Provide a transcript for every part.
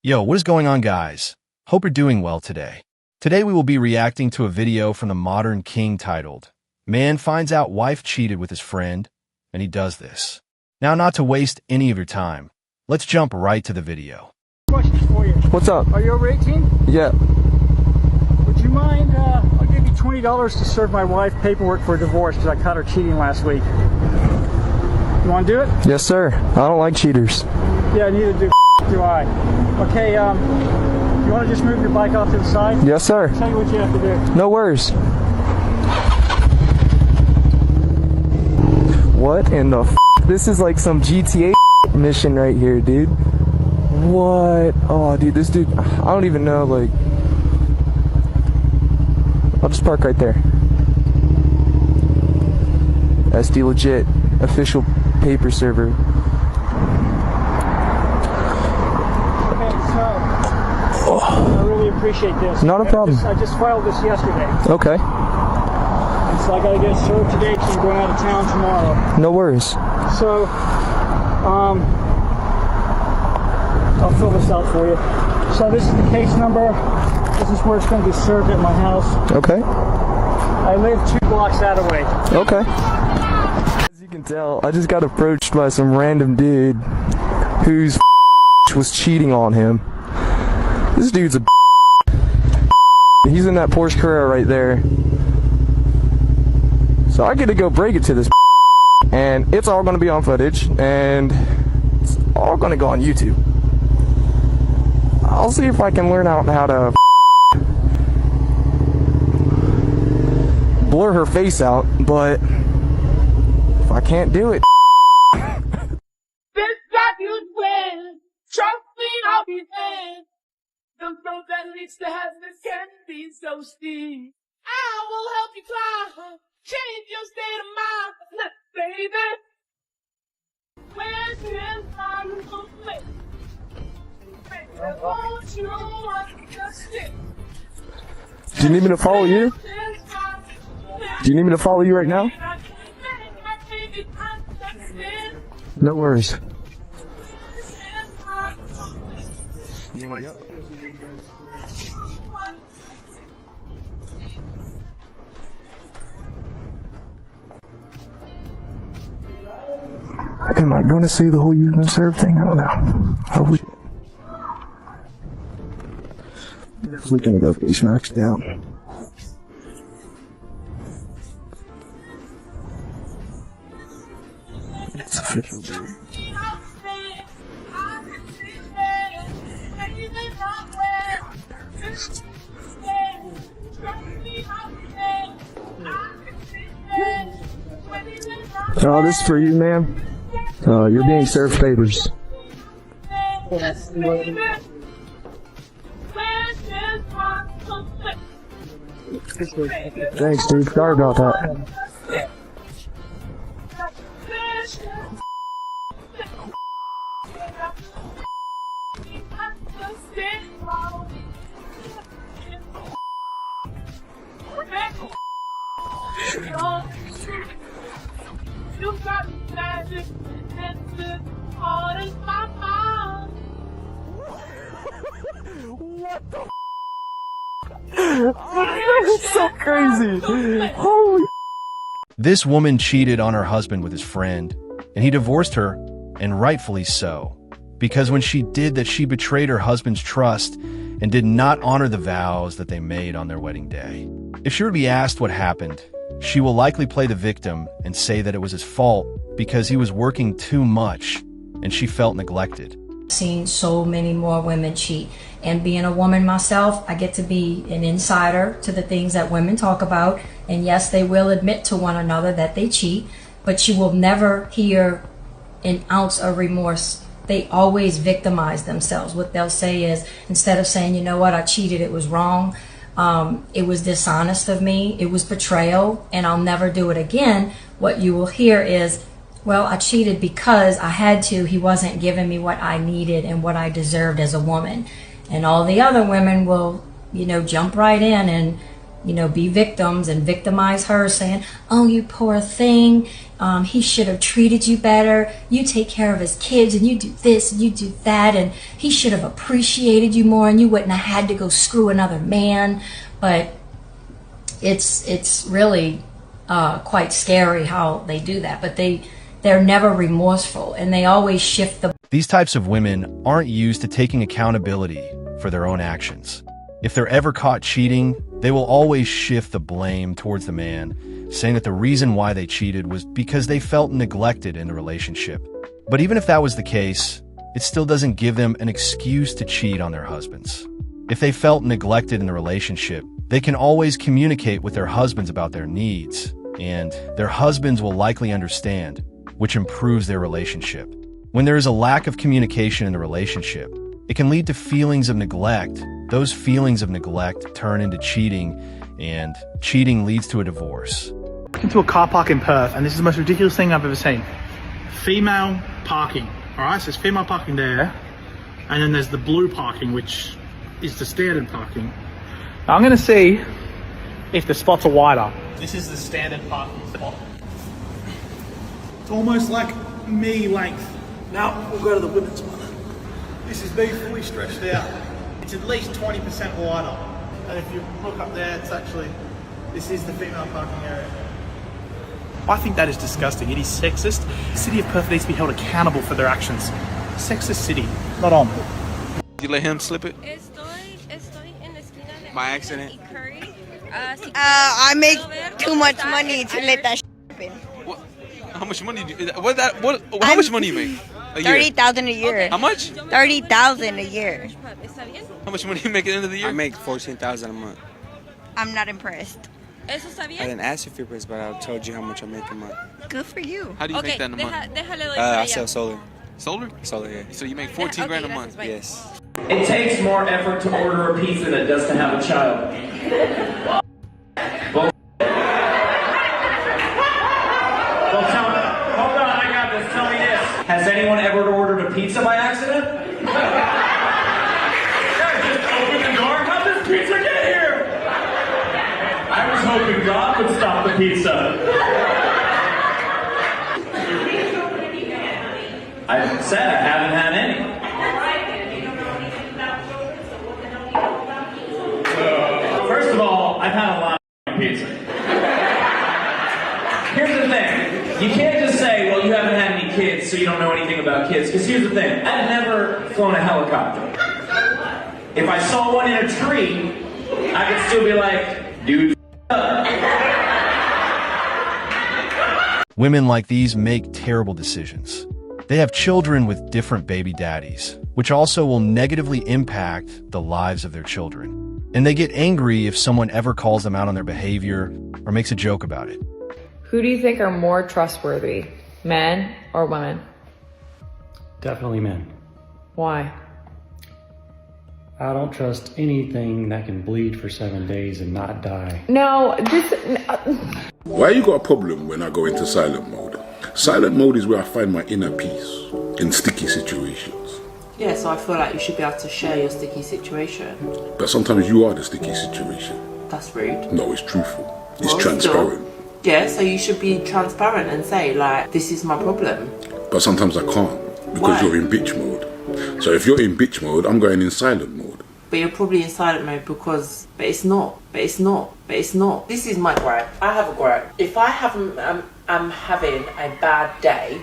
Yo, what is going on, guys? Hope you're doing well today. Today we will be reacting to a video from the Modern King titled, Man Finds Out Wife Cheated with His Friend, and he does this. Now, not to waste any of your time, let's jump right to the video. Questions for you. What's up? Are you over 18? Yeah. Would you mind, I'll give you $20 to serve my wife paperwork for a divorce because I caught her cheating last week. You want to do it? Yes, sir. I don't like cheaters. Yeah, neither do I. Okay, you want to just move your bike off to the side? Yes, sir. I'll tell you what you have to do. No worries. What in the f? This is like some GTA mission right here, dude. What? Oh, dude, this dude, I don't even know, like, I'll just park right there. SD legit, official paper server. Okay, so, I really appreciate this. Not a problem. I just filed this yesterday. Okay. And so I got to get it served today because I'm going out of town tomorrow. No worries. So, I'll fill this out for you. So this is the case number. This is where it's going to be served at my house. Okay. I live 2 blocks that away. Okay. As you can tell, I just got approached by some random dude whose was cheating on him. This dude's a he's in that Porsche Carrera right there. So I get to go break it to this and it's all going to be on footage and it's all going to go on YouTube. I'll see if I can learn out how to blur her face out, but if I can't do it. This God you win, trusting I'll be there. The road that leads to heaven can be so steep. I will help you climb, change your state of mind, baby. Where's this wonderful place? Won't you understand? Do you need me to follow you? Do you need me to follow you right now? No worries. Am I going to see the whole use and serve thing? I don't know. Holy shit. Definitely going to go face max down. It's official, dude. Oh, this is for you, ma'am. You're being served favors. Thanks, dude. Sorry about that. You got magic and the heart is my mind. What the That's so crazy. Holy. This woman cheated on her husband with his friend, and he divorced her, and rightfully so. Because when she did that, she betrayed her husband's trust and did not honor the vows that they made on their wedding day. If she were to be asked what happened, she will likely play the victim and say that it was his fault because he was working too much and she felt neglected. Seen so many more women cheat, and being a woman myself, I get to be an insider to the things that women talk about. And yes, they will admit to one another that they cheat, but you will never hear an ounce of remorse. They always victimize themselves. What they'll say is, instead of saying, you know what, I cheated, it was wrong, it was dishonest of me, it was betrayal, and I'll never do it again, what you will hear is, well, I cheated because I had to. He wasn't giving me what I needed and what I deserved as a woman. And all the other women will, you know, jump right in and be victims and victimize her, saying, oh, you poor thing, he should have treated you better, you take care of his kids and you do this and you do that, and he should have appreciated you more and you wouldn't have had to go screw another man. But it's really quite scary how they do that. But they're never remorseful, and they always shift the... These types of women aren't used to taking accountability for their own actions. If they're ever caught cheating, they will always shift the blame towards the man, saying that the reason why they cheated was because they felt neglected in the relationship. But even if that was the case, it still doesn't give them an excuse to cheat on their husbands. If they felt neglected in the relationship, they can always communicate with their husbands about their needs, and their husbands will likely understand, which improves their relationship. When there is a lack of communication in the relationship, it can lead to feelings of neglect. Those feelings of neglect turn into cheating, and cheating leads to a divorce. Into a car park in Perth, and this is the most ridiculous thing I've ever seen. Female parking, alright, so there's female parking there, and then there's the blue parking, which is the standard parking. Now I'm going to see if the spots are wider. This is the standard parking spot. It's almost like me length. Now we'll go to the women's one. This is me fully stretched out. It's at least 20% wider. And if you look up there, it's actually, this is the female parking area. I think that is disgusting. It is sexist. The city of Perth needs to be held accountable for their actions. Sexist city, not on. Did you let him slip it? By accident? I make too much money to let that happen. What? How much money do you, how much money you make a year? 30,000 a year. How much? 30,000 a year. How much money you make at the end of the year? I make 14,000 a month. I'm not impressed. I didn't ask you for your price, but I told you how much I make a month. Good for you. How do you make that in a month? I sell solar. Solar? Solar, yeah. So you make 14 grand a month? Yes. It takes more effort to order a pizza than it does to have a child. Well, hold on, I got this. Tell me this. Has anyone ever ordered a pizza by accident? Yeah, just open the door. How'd this pizza get here? I was hoping God would stop the pizza. I said I haven't had any. First of all, I've had a lot of pizza. Here's the thing. You can't just say, well, you haven't had any kids, so you don't know anything about kids. Because here's the thing. I've never flown a helicopter. If I saw one in a tree, I could still be like, dude, Women like these make terrible decisions. They have children with different baby daddies, which also will negatively impact the lives of their children. And they get angry if someone ever calls them out on their behavior or makes a joke about it. Who do you think are more trustworthy, men or women? Definitely men. Why? I don't trust anything that can bleed for 7 days and not die. No, Why you got a problem when I go into silent mode? Silent mode is where I find my inner peace in sticky situations. Yeah, so I feel like you should be able to share your sticky situation. But sometimes you are the sticky situation. That's rude. No, it's truthful. It's transparent. Yeah, so you should be transparent and say, like, this is my problem. But sometimes I can't because you're in bitch mode. So if you're in bitch mode, I'm going in silent mode. But you're probably in silent mode because, but it's not. This is my gripe. I have a gripe. If I am having a bad day,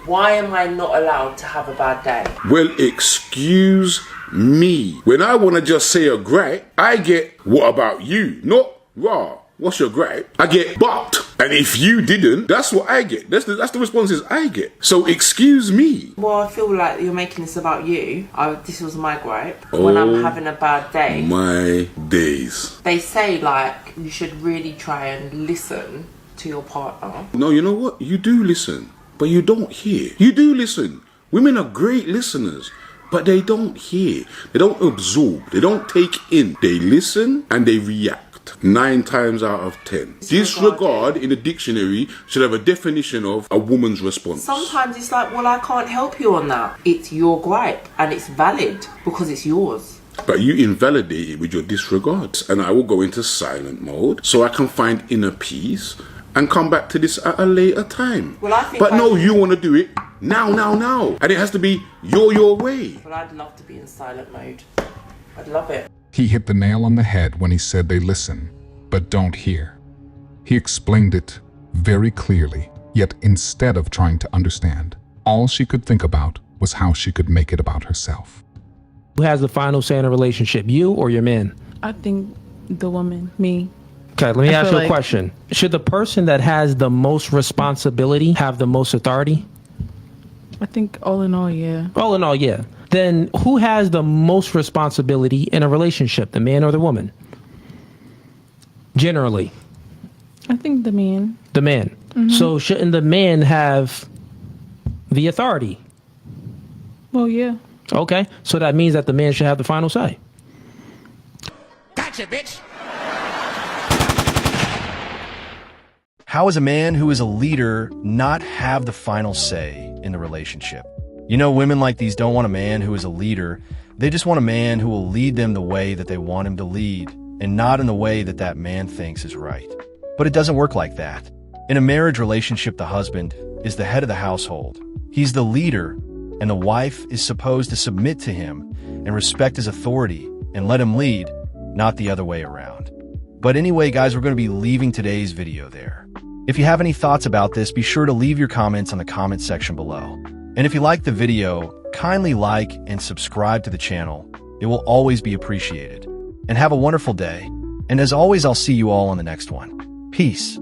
why am I not allowed to have a bad day? Well, excuse me. When I want to just say a gripe, I get, what about you? Not, raw. What's your gripe? I get, but. And if you didn't, that's what I get. That's the responses I get. So excuse me. Well, I feel like you're making this about you. This was my gripe. When I'm having a bad day. My days. They say, like, you should really try and listen to your partner. No, you know what? You do listen, but you don't hear. You do listen. Women are great listeners, but they don't hear. They don't absorb. They don't take in. They listen and they react. 9 times out of 10. Disregard in the dictionary should have a definition of a woman's response. Sometimes it's like, well, I can't help you on that. It's your gripe and it's valid because it's yours. But you invalidate it with your disregard. And I will go into silent mode so I can find inner peace and come back to this at a later time. Well, I think but no, you want to do it now. And it has to be your way. Well, I'd love to be in silent mode. I'd love it. He hit the nail on the head when he said they listen, but don't hear. He explained it very clearly, yet instead of trying to understand, all she could think about was how she could make it about herself. Who has the final say in a relationship, you or your man? I think the woman, me. Okay, let me ask you a question. Should the person that has the most responsibility have the most authority? I think all in all, yeah. All in all, yeah. Then who has the most responsibility in a relationship, the man or the woman? Generally. I think the man. The man. Mm-hmm. So shouldn't the man have the authority? Well, yeah. Okay, so that means that the man should have the final say. Gotcha, bitch. How is a man who is a leader not have the final say in the relationship? You know, women like these don't want a man who is a leader. They just want a man who will lead them the way that they want him to lead, and not in the way that that man thinks is right. But it doesn't work like that. In a marriage relationship, the husband is the head of the household. He's the leader, and the wife is supposed to submit to him and respect his authority and let him lead, not the other way around. But anyway, guys, we're going to be leaving today's video there. If you have any thoughts about this, be sure to leave your comments on the comment section below. And if you liked the video, kindly like and subscribe to the channel. It will always be appreciated. And have a wonderful day. And as always, I'll see you all on the next one. Peace.